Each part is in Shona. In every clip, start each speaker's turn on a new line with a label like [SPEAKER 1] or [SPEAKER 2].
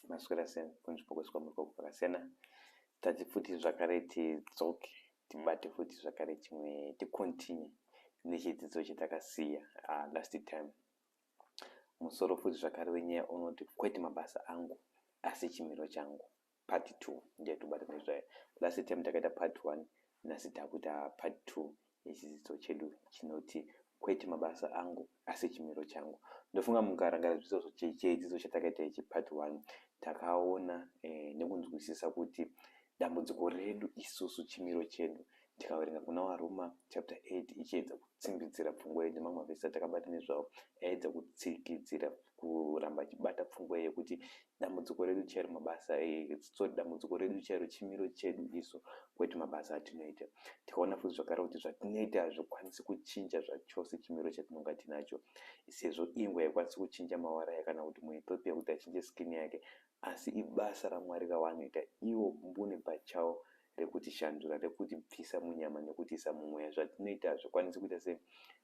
[SPEAKER 1] Maswera siyana kunzvibokoswa muri kwakasiyana. Tati futi zvakare tidzoke tibate futi zvakare chimwe tikontinue nechidzidzo chatakasiya last time. Musoro futi zvakare wenyaya unoti kwete mabasa angu asi chimiro changu, part 2 ndiye tobata nezvayo. Last time takaita part 1, nhasi takuita part 2 yechidzidzo chedu chinoti kwete mabasa angu asi chimiro changu. Ndofunga mukarangara chedzidzo chatakaita ichi part 1 takaona nekunzwisisa kuti dambudziko redu isusu chimiro chedu, tikaverenga kuna Varoma chapter 8 ichiedza kutsimbidzira pfungwa yedu. Mamwe mavhesi atakabata nezvawo aedza kutsikidzira kuramba achibata pfungwa yekuti dambudziko redu chairo mabasa dambudziko redu chairo chimiro chedu isu, kwete mabasa atinoita. Tikaona futi zvakare kuti zvatinoita hazvikwanisi kuchinja zvachose chimiro chatinonga tinacho, sezvo ingwe haikwanisi kuchinja mawara kana kuti muEthiopia kuti achinje skini yake, asi ibasa raMwari ravanoita iwo mbune pachawo rekutishandura, rekutibvisa munyama nekutiisa mumweya. Zvatinoita hazvikwanisi kuita sei?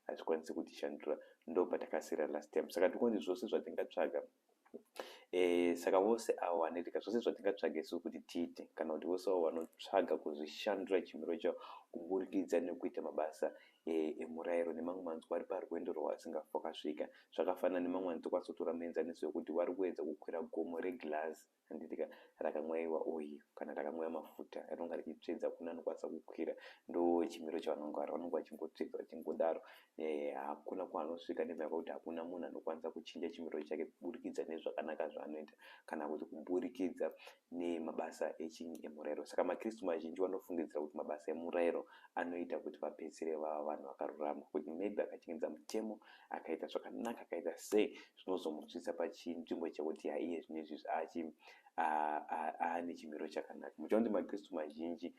[SPEAKER 1] Hazvikwanisi kutishandura. Ndo patakasira last time. Saka tikonzi zvose zvatingatsvaga saka vose avo vanoitika zvose zvatingatsvaga isu kuti tiite, kana kuti vose avo vanotsvaga kuzvishandura chimiro chavo kuburikidza nekuita mabasa emurayiro nemamwe manzwa vari parwendo rwavasingafa kasvika, zvakafanana nemamwe anotokwanisa kutora muenzaniso wekuti vari kuedza kukwira gomo reglazi handitika rakamwaiwa oil kana rakamwaiwa mafuta rinonga richitsvedza kuna anokwanisa kukwira. Ndo chimiro chavanonga vari, vanonga vachingotsvedza vachingodaro. Hakuna kwanosvika nekuti hakuna munhu anokwanisa kuchinja chimiro chake kuburikidza nezvakanaka zvaanoita kana kuti kuburikidza nemabasa emurayiro. Saka makristu mazhinji vanofungidzira kuti mabasa emurayiro anoita kuti vapedzisire vava vanhu vakarurama, kuti maybe akachengetedza mutemo akaita zvakanaka akaita sei zvinozomutsvitsa pachinzvimbo chekuti iye zvinezvi aane chimiro chakanaka. Muchaona kuti makristu mazhinji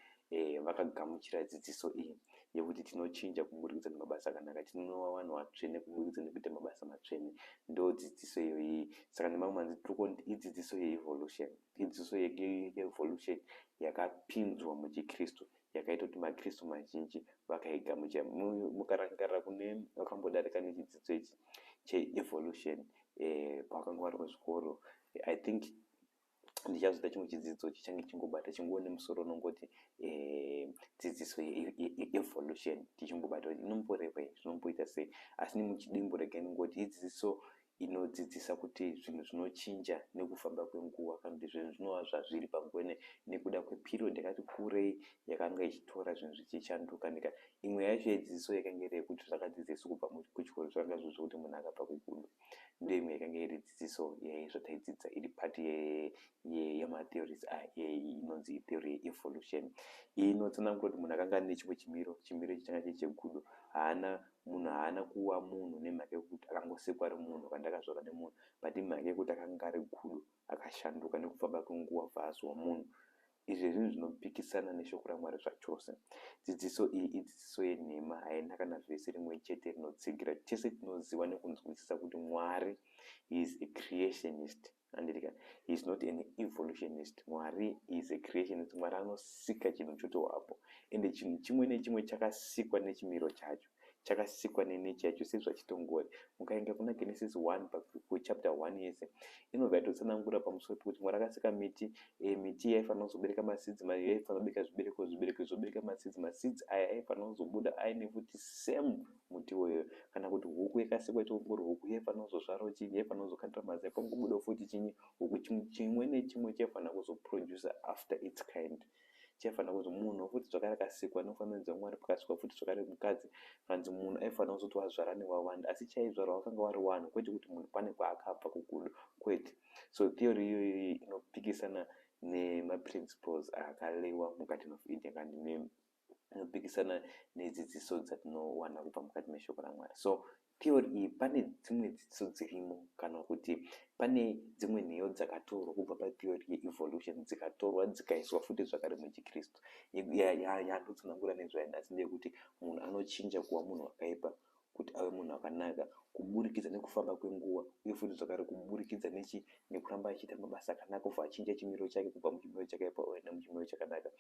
[SPEAKER 1] vakagamuchira dzidziso iyi yekuti tinochinja kuburikidza nemabasa akanaka, tinova vanhu vatsvene kuburikidza nekuita mabasa matsvene. Ndo dzidziso iyoyi. Saka nemamwe manzi tirikunzi idzidziso yeevolution, idzidziso yeevolution yakapinzwa muchikristu, yakaita kuti makristu mazhinji vakaigamuchira. Mukarangarira kune vakambodarika nechidzidzo ichi cheevolution pakanga vari kuzvikoro, I think ndichazoita chimwe chidzidzo chichange chingobata chingone musoro unongoti dzidziso yeevolution, tichimbobata kuti inomborevei, zvinomboita sei. Asi nemuchidimburega inongoti idzidziso inodzidzisa kuti zvinhu zvinochinja nekufamba kwenguva, kana kuti zvinhu zvinova zvazviri panguva nekuda kweperiod yakati kurei yakanga ichitora zvinhu zvichishanduka. Imwe yacho yedzidziso yakanga iri yekuti zvakadzidzisa isu kubva kuchikoro zvakanga zviri zvokuti munhu akabva kugudo. Ndo imwe yakanga iri dzidziso zvataidzidza iri pati yematheories inonzi theory yeevolution. Iyi inotsanangura kuti munhu akanga ane chimwe chimiro chichange chiri chegudo, munhu haana kuva munhu nemhaka yekuti akangosikwa ari munhu kana akazvarwa nemunhu, but imhaka yekuti akanga ari gudo akashanduka nekufamba kwenguva bva munhu. Izvi zvinhu zvinopikisana neshoko raMwari zvachose. Dzidziso iyi idzidziso yenhema, haina kana vhesi rimwe chete rinotsigira. Tese tinoziva nekunzwisisa kuti Mwari is a creationist, handitika, he is not an evolutionist. Mwari is a creationist. Mwari anosika chinhu chotowapo, ende chinhu chimwe nechimwe chakasikwa nechimiro chacho, chakasikwa nenecha yacho sezvachitongori. Mukaenda kuna Genesis 1 chapter 1 yese inobva yatotsanangura pamusoro pekuti Mwari akasika miti yaifanira kuzobereka masidzi, yaifanira kubereka zvibereko zvizobereka masidzi aya aifanira kuzobuda aine futi same muti iwoyo. Kana kuti huku yakasikwa itongori huku yaifanira kuzozvarawo chinyi, yaifanira kuzokandira mazi, aifangobudawo futi chinyi, huku chimwe nechimwe chaifanira kuzoproducer after its kind. Chaifanira kuzi munhu futi zvakare akasikwa nofananidzo yaMwari, pakasikwa futi zvakare mukadzi, kanzi munhu aifanira kuzoti wazvara newawanda, asi chaizvara wakanga wari wanhu, kwete kuti munhu pane kwaakabva kugudo, kwete. So theory iyoyi inopikisana nemaprinciples akalewa mukati meEden kandi inopikisana nedzidziso dzatinowana kubva mukati meshoko raMwari. So theory iyi pane dzimwe dzidziso dzirimo, kana kuti pane dzimwe nheyo dzakatorwa kubva patheory yeevolution dzikatorwa dzikaiswa futi zvakare muchikristu. Yandotsanangura nezvayo nhasi ndeyekuti munhu anochinja kuva munhu wakaipa kuti ave munhu wakanaka kuburikidza nekufamba kwenguva, uye futi zvakare kuburikidza nekuramba achiita mabasa akanaka, obva achinja chimiro chake kubva muchimiro chakaipa oenda muchimiro chakanaka.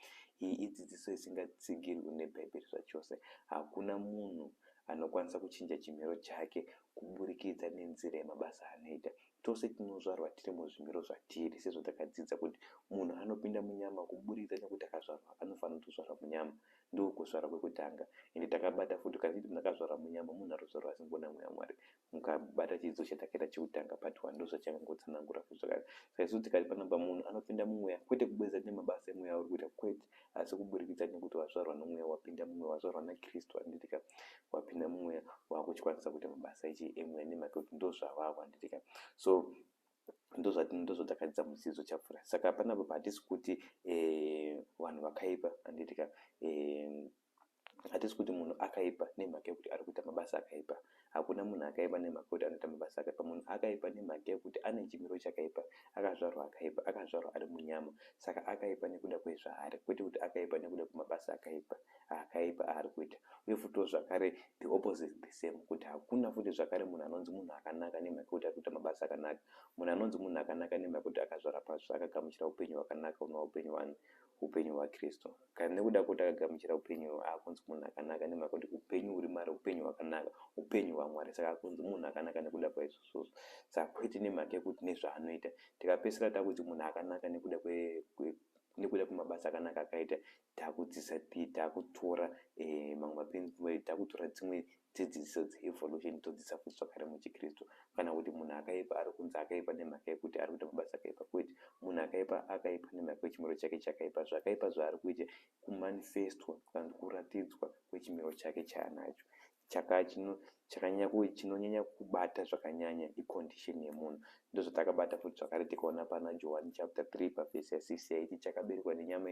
[SPEAKER 1] Iyi idzidziso isingatsigirwi nebhaibheri zvachose. Hakuna munhu anokwanisa kuchinja chimiro chake kuburikidza nenzira yemabasa anoita. tose tinozvarwa tiri muzvimiro zvatiri, sezvo takadzidza kuti munhu anopinda munyama kuburikidza nekuti akazvarwa anofanira kutozvarwa munyama, ndokuzvarwa kwekutanga. Ende takabata futi ukazviti munhu akazvarwa munyama, munhu arikuzvarwa asingona mweya Mwari. Mukabata chidzidzo chatakaita chekutanga part 1 ndozvachangotsanangura zvakare. Saka isusu tikati panapa munhu anopinda mumweya, kwete kubudikidza nemabasa emweya uri kuita, kwete, asi kuburikidza nekuti wazvarwa nomweya, wapinda mumweya, wazvarwa naKristu, handitika, wapinda mumweya, wakuchikwanisa kuita mabasa emweya nemake kuti ndozvavava, handitika. So ndozvatakadzidza mudzidzo chapfuura. Saka panapa hatisi kuti vanhu vakaipa, handitika, hatisi kuti munhu akaipa nemhaka yekuti ari kuita mabasa akaipa. Hakuna munhu akaipa nemhaka yekuti anoita mabasa akaipa. Munhu akaipa nemhaka yekuti ane chimiro chakaipa, akazvarwa akaipa, akazvarwa ari munyama, saka akaipa nekuda kwezvaari, kwete kuti akaipa nekuda kwemabasa akaipa aari kuita. Uye futi zvakare the opposite the same, kuti hakuna futi zvakare munhu anonzi munhu akanaka nemhaka yekuti ari kuita mabasa akanaka. Munhu anonzi munhu akanaka nemhaka yekuti akazvara pazvo, akagamuchira upenyu hwakanaka, unova upenyu hwaKristu. Kana nekuda kuti akagamuchira upenyu, akunzi munhu akanaka nemhaka yekuti upenyu huri mari, upenyu hwakanaka, upenyu hwaMwari, saka akunzi munhu akanaka nekuda kwaizvozvo. Saka kwete nemhaka yekuti nezvaanoita. Tikapedzisira takuti munhu akanaka nekuda kwemabasa akanaka akaita, takutora mamwe mapenzi, takutora dzimwe dzidziso dzeevolution todzidzisa futi zvakare muchiKristu. Kana kuti munhu akaipa ari kunzi akaipa nemhaka yekuti ari kuita mabasa akaipa, kwete. Munhu akaipa nemhaka yechimiro chake chakaipa. Zvakaipa zvaari kuita kumanifestwa kana kuratidzwa kwechimiro chake chaanacho. Chinonyanya kubata zvakanyanya icondition yemunhu. Ndozvatakabata futi zvakare tikaona pana John chapter 3 pavhesi 6 yaiti chakaberekwa nenyama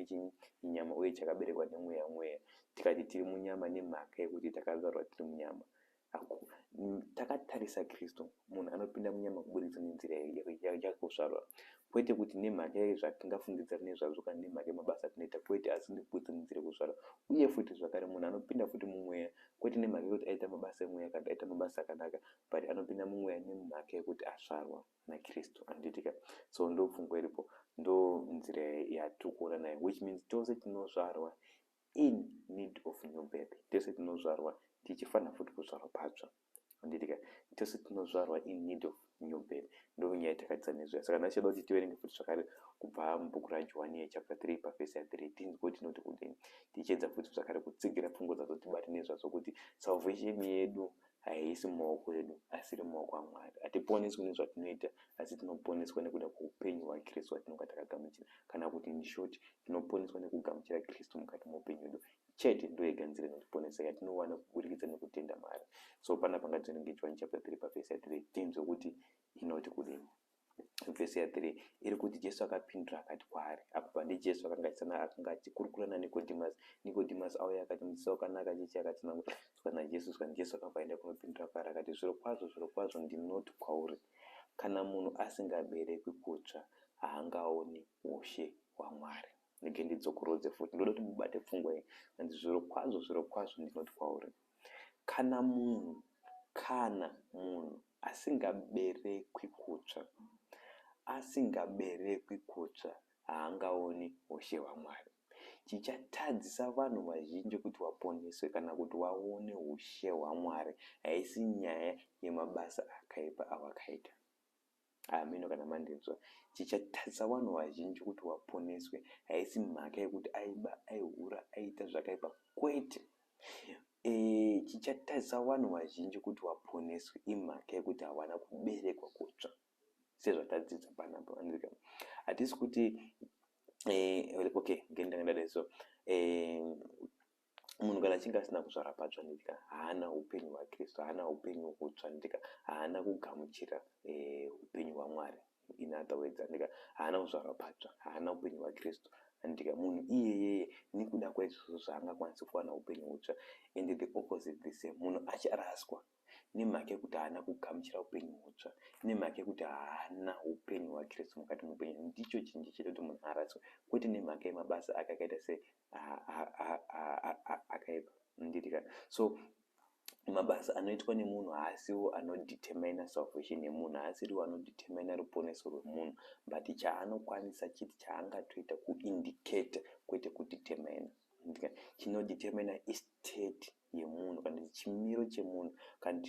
[SPEAKER 1] inyama uye chakaberekwa nemweya. Tikati tiri munyama nemhaka yekuti takazvarwa tiri munyama. Takatarisa Kristu, munhu anopinda munyama kuburikidza nenzira yakuzvarwa, kwete kuti nemhaka yezvatingafungidza nezvazvo kana nemhaka yemabasa atinoita, kwete, asi ndikubudikidza nenzira yakuzvarwa. Uye futi zvakare munhu anopinda futi mumweya, kwete nemhaka yekuti aita mabasa emweya kana aita mabasa akanaka, but anopinda mumweya nemhaka yekuti azvarwa naKristu, handitika. So ndopfungwa iripo, ndonzira yatikuona nayo, which means tose tinozvarwa in need of new birth. Tose tinozvarwa tichifanira futi kuzvarwa patsva, handitika. Tose tinozvarwa in need of new birth. Ndonyaya yatakadzidza nezvo. Saka ndachida kuti tiverenge futi zvakare kubva mubhuku raJohani chapter 3 pavhesi 3 tinoti tinoti kudini, tichiedza futi zvakare kutsigira pfungwa dzadzo tibate nezvazo kuti salvation yedu haisi mumaoko edu, asi iri mumaoko aMwari. Hatiponeswi nezvatinoita, asi tinoponeswa nekuda kweupenyu hwaKristu hwatinonga takagamuchira. Kana kuti in short, tinoponeswa nekugamuchira Kristu mukati meupenyu hwedu chete. Ndiyo yega nzira inotiponesa yatinowana kuburikidza nekutenda maari. So panapa ngativerenge John chapter 3 pavhesi 3 tinzwe kuti inoti kudini. Vhesi 3 iri kuti Jesu akapindura akati kwaari, apo pandi Jesu akanga achikurukura naNikodimasi auya akati mudzidzisi wakanaka chichi akatsanangura naJesu. Jesu akaenda kunopindura kwaari akati, zvirokwazvo ndinoti kwauri, kana munhu asingaberekwi kutsva haangaoni ushe hwaMwari. Ndege ndidzokorodze futi, ndoda kuti mubate pfungwa iyi. Zvirokwazvo ndinoti kwauri, kana munhu asingaberekwi kutsva haangaoni ushe hwaMwari. Chichatadzisa vanhu vazhinji kuti vaponeswe kana kuti vaone ushe hwaMwari haisi nyaya yemabasa akaipa avakaita. Ameno kana mandinzwa. Chichatadzisa vanhu vazhinji kuti vaponeswe haisi mhaka yekuti aiba, aihura, aita zvakaipa, kwete. Chichatadzisa vanhu vazhinji kuti vaponeswe imhaka yekuti havana kuberekwa kutsva, sezvatadzidza panapa. Hatisi kuti ngendangadaso munhu kana achinge asina kuzvara patsva, ndika haana upenyu hwaKristu, haana upenyu hwokutsva, ndika haana kugamuchira upenyu hwaMwari. In other words, ndika haana kuzvarwa patsva, haana upenyu hwaKristu, ndika munhu iyeye nekuda kwaizvozvo zvaangakwanisi kuwana upenyu hutsva. And the opposite the same, munhu acharaswa nemhaka yekuti haana kugamuchira upenyu hutsva, nemhaka yekuti haana upenyu hwaKristu mukati muupenyu, ndicho chinhu chinoita kuti munhu araswe, kwete nemhaka yemabasa akakaita se akaipa, nditika. So mabasa anoitwa nemunhu haasiwo anodetermina salvation yemunhu, haasiriwo anodetermina ruponeso rwemunhu, but chaanokwanisa chiti chaangatoita kuindicate, kwete kudetermina. Chinodetermina istate yemunhu, kana chimiro chemunhu, kana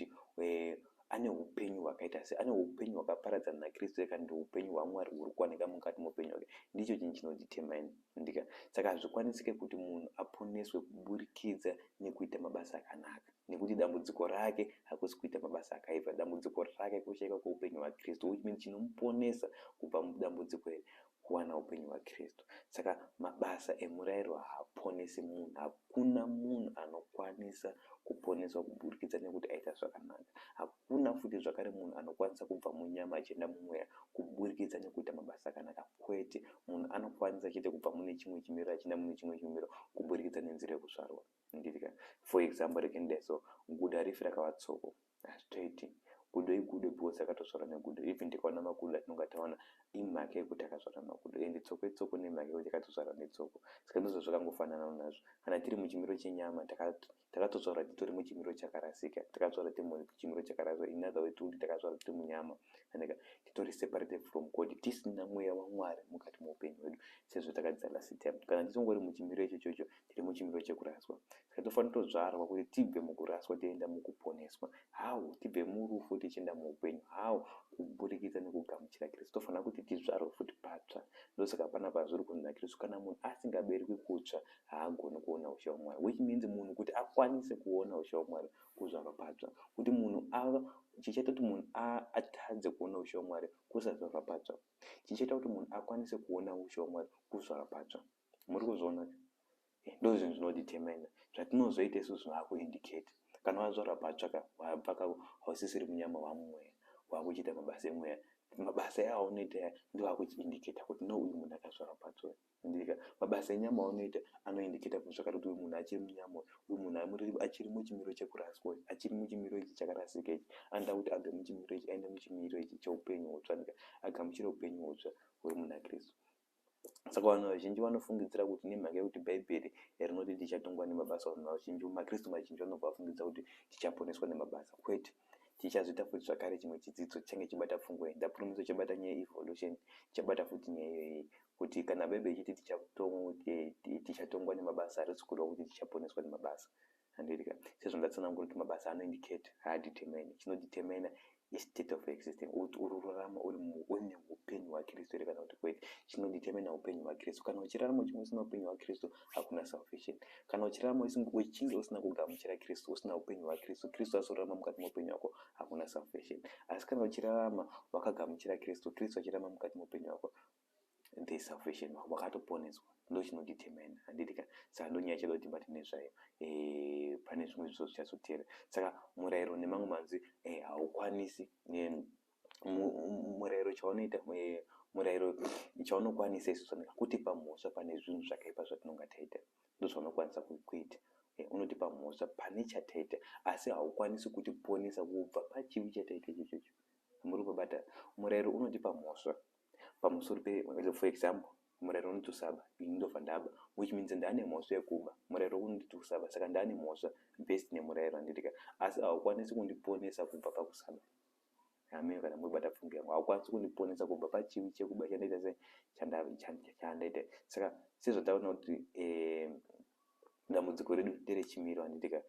[SPEAKER 1] ane upenyu hwakaita sei, ane upenyu hwakaparadzana naKristu kana ndi upenyu hwaMwari huri kuwanika mukati muupenyu hwake. Ndicho chinhu chinodetermine ndika. Saka hazvikwanisike kuti munhu aponeswe kuburikidza nekuita mabasa akanaka, nekuti dambudziko rake hakusi kuita mabasa akaipa, dambudziko rake kushaika kweupenyu hwaKristu, which means chinomuponesa kubva mudambudziko iri kuwana upenyu hwaKristu. Saka mabasa emurayiro haaponesi munhu. Hakuna munhu anokwanisa kuponeswa kuburikidza nekuti aita zvakanaka. Hakuna futi zvakare munhu anokwanisa kubva munyama achienda mumweya kuburikidza nekuita mabasa akanaka. Kwete, munhu anokwanisa chete kubva mune chimwe chimiro achienda mune chimwe chimiro kuburikidza nenzira yekuzvarwa. Ndiritika. For example, rekendai so gudo harifi rakava tsoko. Hazvitoiti. Gudo igudo because akatozvarwa negudo. Even ndikaona magudo atinonga taona imhaka yekuti akazvarwa magudo, ende tsoko itsoko nemhaka yekuti akatozvarwa netsoko. Saka ndizvo zvakangofanana nazvo. Kana tiri muchimiro chenyama takatozvarwa titori muchimiro chakarasika, takazvarwa tiri muchimiro chakarasika, in other words kuti takazvarwa tiri munyama, titori separated from God, tisina mweya waMwari mukati muupenyu hwedu, sezvo takadzara last time. Kana tisingori muchimiro ichocho, tiri muchimiro chekuraswa. Saka tofanira kutozvarwa kuti tibve mukuraswa tienda mukuponeswa. How? Tibve murufu tichienda muupenyu. How? Kuburikidza nekugamuchira Kristu. Tofanira kuti tizvarwe futi patsva. Ndosaka panapa zviri kunzi naKristu, kana munhu asingaberekwi kutsva haagoni kuona ushe hwaMwari. Which means munhu kuti akwanise kuona ushe hwaMwari kuzvarwa patsva. Kuti munhu chichaita kuti munhu atadze kuona ushe hwaMwari kusazvarwa patsva. Chichaita kuti munhu akwanise kuona ushe hwaMwari kuzvarwa patsva. Muri kuzviona? Ndo zvinhu zvinodetermine. Zvatinozoita isusu zvaakuindicate. Kana wazvarwa patsva wabva hausisiri munyama wamumweya, waakuchita mabasa emweya. Mabasa aunoita ndiwo akuchiindicata kuti no uyu munhu akazvarwa patsva. Mabasa enyama aunoita anoindicata kuti zvakare kuti uyu munhu achiri munyama, uyu munhu achiri muchimiro chekuraswa, achiri muchimiro ichi chakarasika ichi, anoda kuti abve muchimiro ichi aende muchimiro ichi cheupenyu hutsva, agamuchire upenyu hutsva huri muna Kristu. Saka vanhu vazhinji vanofungidzira kuti nemhaka yekuti bhaibheri rinoti tichatongwa nemabasa, vanhu vazhinji makristu mazhinji vanobva vafungidzira kuti tichaponeswa nemabasa. Kwete, tichazoita futi zvakare chimwe chidzidzo change chibata pfungwa iyi. Ndapromise chabata nyaya yeevolution, chabata futi nyaya iyoyi kuti kana bhaibheri ichiti tichatongwa nemabasa, harisi kureva kuti tichaponeswa nemabasa. Handirika. Sezvo ndatsanangura kuti mabasa anoindicate, haadetermine. Chinodetermine state of existence, kuti ururarama une upenyu hwaKristu here kana kuti kwete. Chinodetermine upenyu hwaKristu. Kana uchirarama uchinge usina upenyu hwaKristu, hakuna salvation. Kana uchirarama uchinge usina kugamuchira Kristu, usina upenyu hwaKristu, Kristu azorarama mukati meupenyu hwako, hakuna salvation. Asi kana uchirarama wakagamuchira Kristu, Kristu achirarama mukati meupenyu hwako, there is salvation, wakatoponeswa. Ndo chinodetermine. Handitika. Saka ndo nyaya chinoda tibate nezvayo. Pane zvimwe zviso zvichazotera. Saka murayiro nemamwe manzi haukwanisi. Murayiro chaunoita, murayiro chaunokwanisa isusu kutipa mhosva pane zvinhu zvakaipa zvatinonga taita. Ndo zvaunokwanisa kuita. Unotipa mhosva pane chataita, asi haukwanisi kutiponesa kubva pachivi chataita ichocho. Muri kubata? Murayiro unotipa mhosva pamusoro for example, murayiro unoti usaba, ini ndobva ndaba, which means ndane mhosva yekuba. Murayiro unoti usaba, saka ndane mhosva based nemurayiro. Handitika. Asi haukwanisi kundiponesa kubva pakusaba. Amen. Kana mubata pfungwa yangu, haukwanisi kundiponesa kubva pachivi chekuba chandaita sei, chandaita. Saka sezvo taona kuti dambudziko redu nderechimiro. Handitika.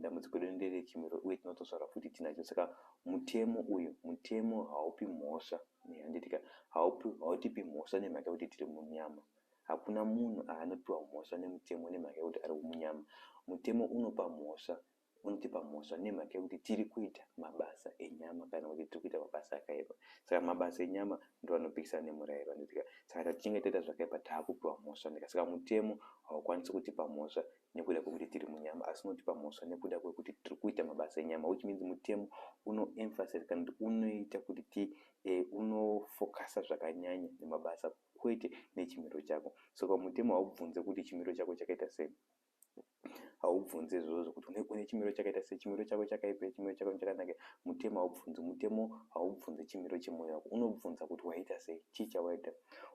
[SPEAKER 1] Dambudziko redu nderechimiro uye tinotozvarwa futi tinacho. Saka mutemo uyu, mutemo haupi mhosva. Handitika. Hautipi mhosva nemhaka yekuti tiri munyama. Hakuna munhu anopiwa mhosva nemutemo nemhaka yekuti ari munyama. Mutemo unopa mhosva, unotipa mhosva nemhaka yekuti tiri kuita mabasa enyama kana kuti tiri kuita mabasa akaipa. Saka mabasa enyama ndo anopikisana nemurayiro. Handitika. Saka tichinge taita zvakaipa taakupiwa mhosva. Saka mutemo haukwanisi kutipa mhosva nekuda kwekuti tiri munyama, asi unotipa mhosva nekuda kwekuti tiri kuita mabasa enyama, which means mutemo unoemphasize kana kuti unoita kuti unofokasa zvakanyanya nemabasa kwete nechimiro chako. Saka mutemo haubvunze kuti chimiro chako chakaita sei. Haubvunze izvozvo kuti une chimiro chakaita sei, chimiro chako chakaipa, chimiro chako chakanaka. Mutemo haubvunze. Mutemo haubvunze chimiro chemwoyo wako. Unobvunza kuti waita sei, chii chawaita.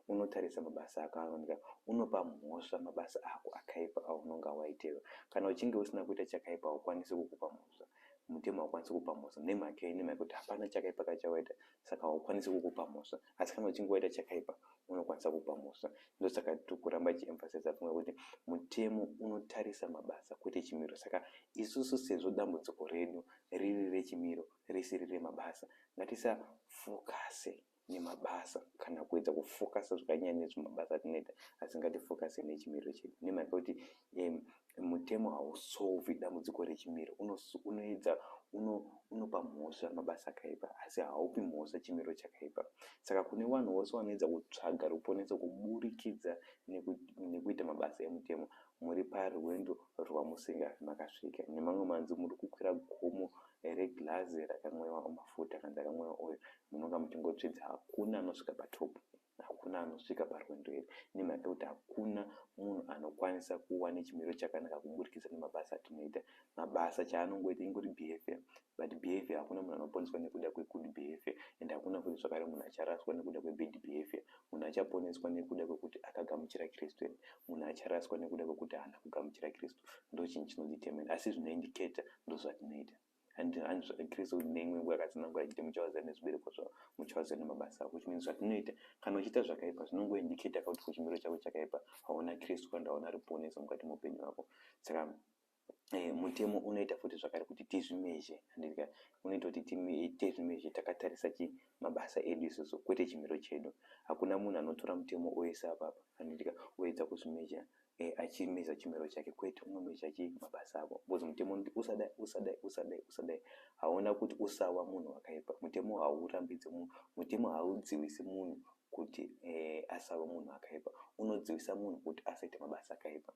[SPEAKER 1] Unotarisa mabasa ako aunonga, unopa mhosva mabasa ako akaipa aunonga waitewa. Kana uchinge usina kuita chakaipa haukwanisi kukupa mhosva. mutemo haukwanisi kukupa mhosva nemhaka yekuti hapana chakaipa kachawaita, saka haukwanisi kukupa mhosva. Asi kana uchinge waita chakaipa unokwanisa kukupa mhosva. Ndosaka tiri kuramba tichiemphasize pamwe kuti mutemo unotarisa mabasa kwete chimiro. Saka isusu sezvo dambudziko redu riri rechimiro risiri remabasa, ngatisafokase nemabasa kana kuedza kufokasa zvakanyanya nezvemabasa atinoita, asi ngatifokase nechimiro chedu. Nemhaka yekuti mutemo hausolvi dambudziko rechimiro, unopa mhosva mabasa akaipa asi haupi mhosva chimiro chakaipa. Saka kune vanhu vose vanoedza kutsvaga ruponeso kuburikidza nekuita mabasa emutemo, muri parwendo rwamusinga makasvika. Nemamwe manzi muri kukwira gomo reglazi rakamwewa mafuta kana rakamwewa oil, munonga muchingotsvedza, hakuna anosvika patopu, hakuna anosvika parwendo iri. Nemhaka yekuti hakuna munhu anokwanisa kuva nechimiro chakanaka kuburikidza nemabasa atinoita. Mabasa chaanongoita ingori behavior, but behavior hakuna munhu anoponeswa nekuda kwegood behavior, and hakuna kuti zvakare munhu acharaswa nekuda kwebad behavior. Munhu achaponeswa nekuda kwekuti akagamuchira Kristu, munhu acharaswa nekuda kwekuti haana kugamuchira Kristu. Ndo chinhu chinodetermine, asi zvinoindicata ndozvatinoita. Kristu neimwe nguva akatsanangura achiti muchavaziva nezvibereko zvavo, muchavaziva nemabasa avo, which means zvatinoita kana uchiita zvakaipa zvinongoindicata kuti kuchimiro chako chakaipa hauna Kristu kana hauna ruponeso mukati muupenyu hwako. Saka mutemo unoita futi zvakare kuti tizvimezhe, unoita kuti tizvimezhe takatarisa mabasa edu isusu kwete chimiro chedu. Hakuna munhu anotora mutemo oisa apapa oedza kuzvimezha achimeza chimiro chake, kwete unomezha mabasa ako, because mutemo unoti usadai usadai usadai usadai. Hauna kuti usawa munhu wakaipa. Mutemo haurambidzi munhu, mutemo haudzivisi munhu kuti asava munhu akaipa, unodzivisa munhu kuti asaita mabasa akaipa.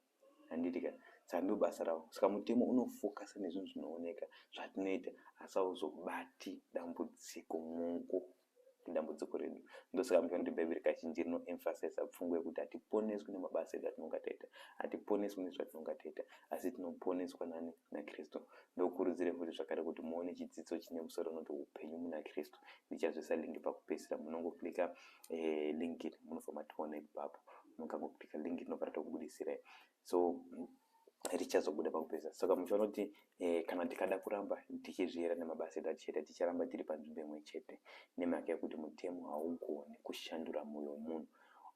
[SPEAKER 1] Saka ndo basa ravo. Saka mutemo unofokasa nezvinhu zvinooneka zvatinoita, asi hauzobati dambudziko mungu dambudziko redu. Ndosaka muchaona Bhaibheri kazhinji rinoemphasize pfungwa yekuti hatiponeswi nemabasa edu atinonga taita, hatiponeswi nezvatinonga taita, asi tinoponeswa nani? naKristu. Ndokurudzire futi zvakare kuti muone chidzidzo chine musoro unoti upenyu muna Kristu. Ndichazoisa lingi pakupedzisira, munongokilika lingi munofamba tione ipapo, mukangokilika lingi rinobva kubudisirai, so richazobuda pakupedzisira. Saka muchaona kuti kana tikada kuramba tichizviera nemabasa edu atichaita, ticharamba tiri panzvimbo imwe chete, nemhaka yekuti mutemo haugoni kushandura mwoyo wemunhu,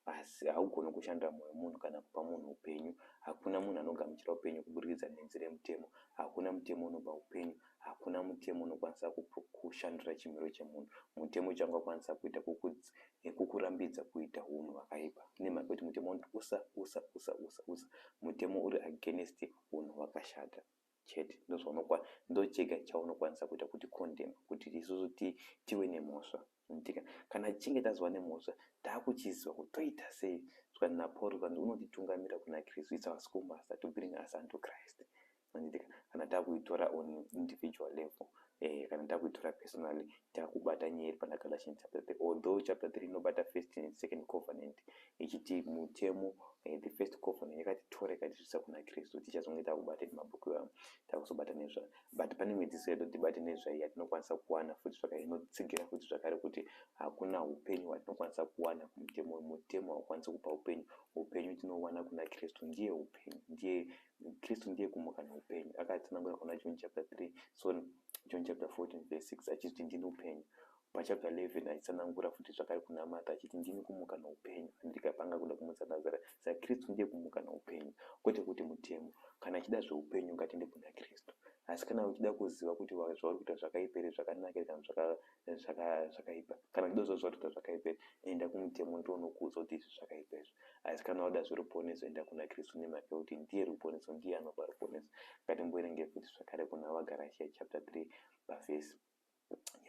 [SPEAKER 1] asi haugoni kushandura mwoyo wemunhu kana kupa munhu upenyu. Hakuna munhu anogamuchira upenyu kuburikidza nenzira yemutemo. Hakuna mutemo unopa upenyu, hakuna mutemo unokwanisa kushandura chimiro chemunhu. Mutemo changakwanisa kuita kukurambidza kuita unhu hwakaipa, nemhaka yekuti mutemo unoti usa. Mutemo uri against unhu hwakashata chete. Ndo chega chaunokwanisa kuita kuti condemn, kuti isusu tive nemhosva. Kana tichinge tazova nemhosva, taakuchiziva kuti toita sei. Saka naPauro unotitungamira kuna Kristu, it's our school master to bring us unto Christ. Kana takuitora on individual level, kana takuitora personally, takubata nyeri pana Galatians chapter 3, although chapter 3 inobata first and second covenant, ichiti mutemo the first covenant yakatitora ikatisa kuna Kristu, tichazonge takubata mabhuku avo, takuzobata nezvayo. But pane mwedziso yedu tibate nezvayo yatinokwanisa kuwana futi zvakare, inotsigira futi zvakare kuti hakuna upenyu hwatinokwanisa kuwana kumutemo. Mutemo haukwanisi kupa upenyu. Upenyu tinowana kuna Kristu, ndiye upenyu, Kristu ndiye kumuka noupenyu. Akatsanangura kuna John chapter 3, so John chapter 14 verse 6 achiti ndini upenyu. Pachapter 11 achitsanangura futi zvakare kuna Martha achiti ndini kumuka noupenyu, handikapanga kuda kumutsa Nazareth. Saka Kristu ndiye kumuka noupenyu, kwete kuti mutemo. Kana uchida zveupenyu ngatiende kuna Kristu. Asi kana uchida kuziva kuti zvauri kuita zvakaipa here, zvakanaka here, kana zvakaipa, kana uchida kuziva zvauri kuita zvakaipa here, enda kumutemo ndoonokuudza kuti izvi zvakaipa izvi. Asi kana uda zveruponeso, enda kuna Kristu, nemhaka yekuti ndiye ruponeso, ndiye anopa ruponeso. Ngatimboerenge futi zvakare kuna vaGalatia chapter 3 verse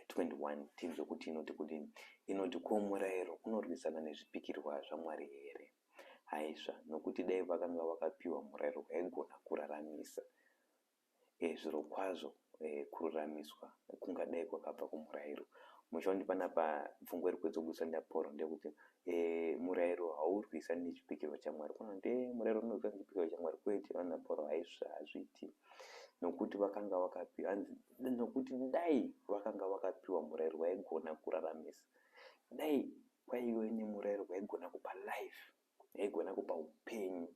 [SPEAKER 1] 21, tinzwe kuti inoti kudini. Inoti, ko murayiro unorwisana nezvipikirwa zvaMwari here? Haizva, nokuti dai vakanga vakapiwa murayiro waigona kuraramisa. Zviro kwazvo kururamiswa kungadai kwakabva kumurayiro. Muchaona panapa pfungwa iri kudzoguswa naPauro ndekuti murayiro haurwisani nechipikirwa chaMwari. Kuna murayiro unorwisana nechipikirwa chaMwari, kwete. Vana Pauro hazviti, nokuti vakanga vakapiwa, nokuti dai vakanga vakapiwa murayiro waigona kuraramisa, dai kwaive nemurayiro waigona kupa life, waigona kupa upenyu,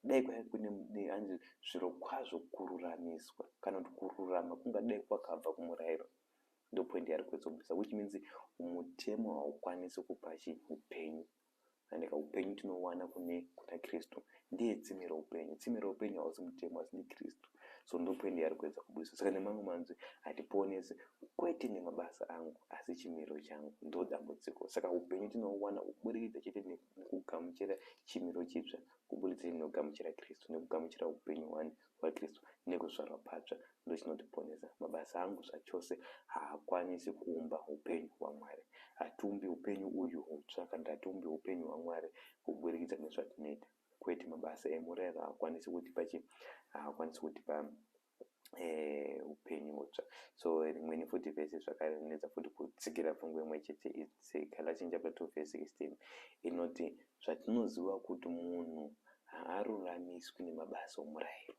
[SPEAKER 1] dai kwai kune hanzi zviro kwazvo kururamiswa kana kuti kururama kungadai kwakabva kumurayiro. Ndo point yari kuedzobvisa, which means mutemo haukwanisi kupa upenyu. Andika upenyu tinowana kuna Kristu ndiye tsime roupenyu. Tsime roupenyu hausi mutemo asi ni Kristu. So ndo point yari kuedza kubudisa. Saka nemamwe manzwi hatiponesi kwete nemabasa angu asi chimiro changu, ndo dambudziko. Saka upenyu tinowana kuburikidza chete nekugamuchira chimiro chitsva, kuburikidza nekugamuchira Kristu, nekugamuchira upenyu hwaKristu nekuzvarwa patsva, ndo chinotiponesa. Mabasa angu zvachose haakwanisi kuumba upenyu hwaMwari. Hatiumbi upenyu uyu hutsva kana hatiumbi upenyu hwaMwari kuburikidza nezvatinoita. Kwete, mabasa emurayiro haakwanisi kutipa upenyu hutsva. So rimweni futi vhesi zvakare rinetsa futi kutsikira pfungwa imwe chete, it's Galatians chapter 2 verse 16 inoti zvatinoziva kuti munhu haaruramiswi nemabasa omurayiro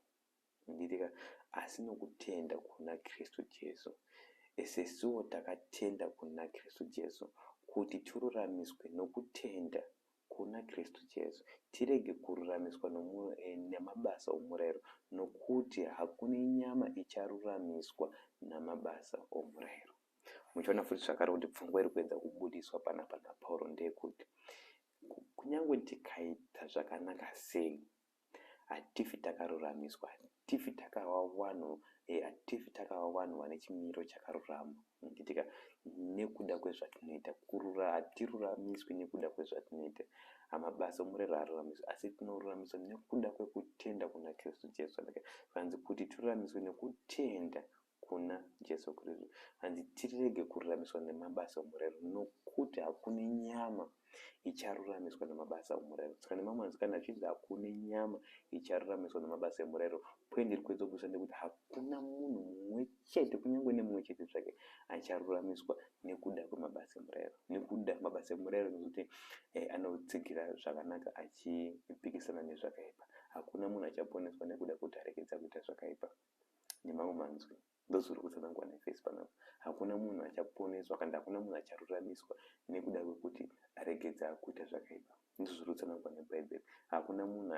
[SPEAKER 1] nditika asi nokutenda kuna Kristu Jesu. Sesuwo takatenda kuna Kristu Jesu kuti tiruramiswe nokutenda kuna Kristu Jesu, tirege kururamiswa nemabasa omurayiro, nokuti hakuna nyama icharuramiswa namabasa omurayiro. Muchiona futi zvakare kuti pfungwa iri kuedza kubudiswa panapa naPauro ndeyekuti kunyange tikaita zvakanaka sei, hatifi takaruramiswa, hatifi takava vanhu vane chimiro chakarurama. Nditika nekuda kwezvatinoita, hatiruramiswi nekuda kwezvatinoita. Mabasa omurayiro haaruramiswi, asi tinoruramiswa nekuda kwekutenda kuna Kristu Jesu. Hanzi kuti tiruramiswe nekutenda kuna Jesu Kristu. Hanzi tirege kururamiswa nemabasa omurayiro, nokuti hakuna nyama icharuramiswa nemabasa omurayiro. Saka nemamwe manzwi kana achinzi hakuna nyama icharuramiswa nemabasa emurayiro, point iri kuedza kubudisa ndekuti hakuna munhu mumwe chete, kunyange nemumwe chete zvake, acharuramiswa nekuda kwemabasa emurayiro. Nekuda mabasa emurayiro nekuti anotsigira zvakanaka achipikisana nezvakaipa. Hakuna munhu achaponeswa nekuda kuti aregedza kuita zvakaipa. Nemamwe manzwi ndozviri kutsanangwa naFesi panapa. Hakuna munhu achaponeswa kana hakuna munhu acharuramiswa nekuda kwekuti aregedza kuita zvakaipa. Ndizvo zviri kutsanangwa neBhaibheri. Hakuna munhu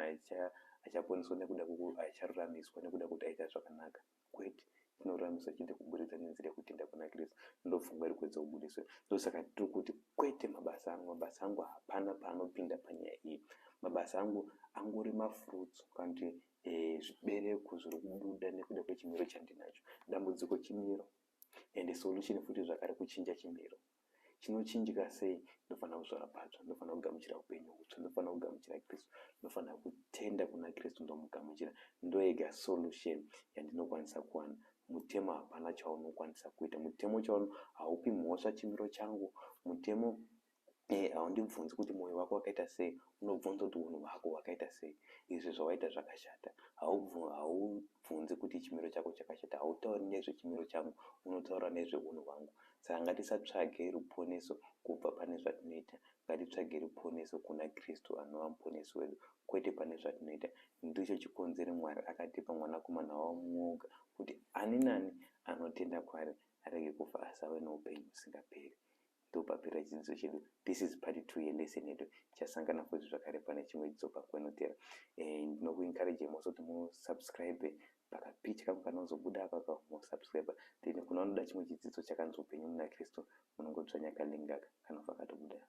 [SPEAKER 1] achaponeswa nekuda kwekuti acharuramiswa nekuda kuti aita zvakanaka. Kwete, tinoruramiswa chete kuburikidza nenzira yekutenda kuna Kristu. Ndo pfungwa iri kuedza kubudiswa. Ndosaka tiri kuti kwete mabasa angu hapana paanopinda panyaya iyi. Mabasa angu angori mafurutsu kana kuti zvibereko zviri kubuda nekuda kwechimiro chandinacho. Dambudziko chimiro, ende solution futi zvakare kuchinja chimiro. Chinochinjika sei? Ndofanira kuzvara patsva, ndofanira kugamuchira upenyu hutsva, ndofanira kugamuchira Kristu, ndofanira kutenda kuna Kristu ndomugamuchira. Ndoyega solution yandinokwanisa kuwana. Mutemo hapana chaunokwanisa kuita. Mutemo haupi mhosva chimiro changu. Mutemo haundibvunzi kuti mwoyo wako wakaita sei, unobvunza kuti unhu hwako hwakaita sei. Izvi zvawaita zvakashata. Haubvunzi kuti chimiro chako chakashata, hautauri nezvechimiro changu, unotaura nezveunhu hwangu. Saka ngatisatsvage ruponeso kubva pane zvatinoita, ngatitsvage ruponeso kuna Kristu anova muponesi wedu, kwete pane zvatinoita. Ndicho chikonzero Mwari akatipa mwanakomana wamuoga kuti ani nani anotenda kwaari arege kufa asi ave noupenyu husingaperi. Ndopapera chidzidzo chedu. This is part 2 yelesson yedu. Tichasangana futi zvakare pane chimwe chidzidzo pakwenotera. Ndinokuencourage moso kuti musubscribe pakapitya kangu kanozobuda apa musubscribe. Then kuna vanoda chimwe chidzidzo chakanzi upenyu muna Kristu, munongodzvanya kalink aka kanobva katobuda.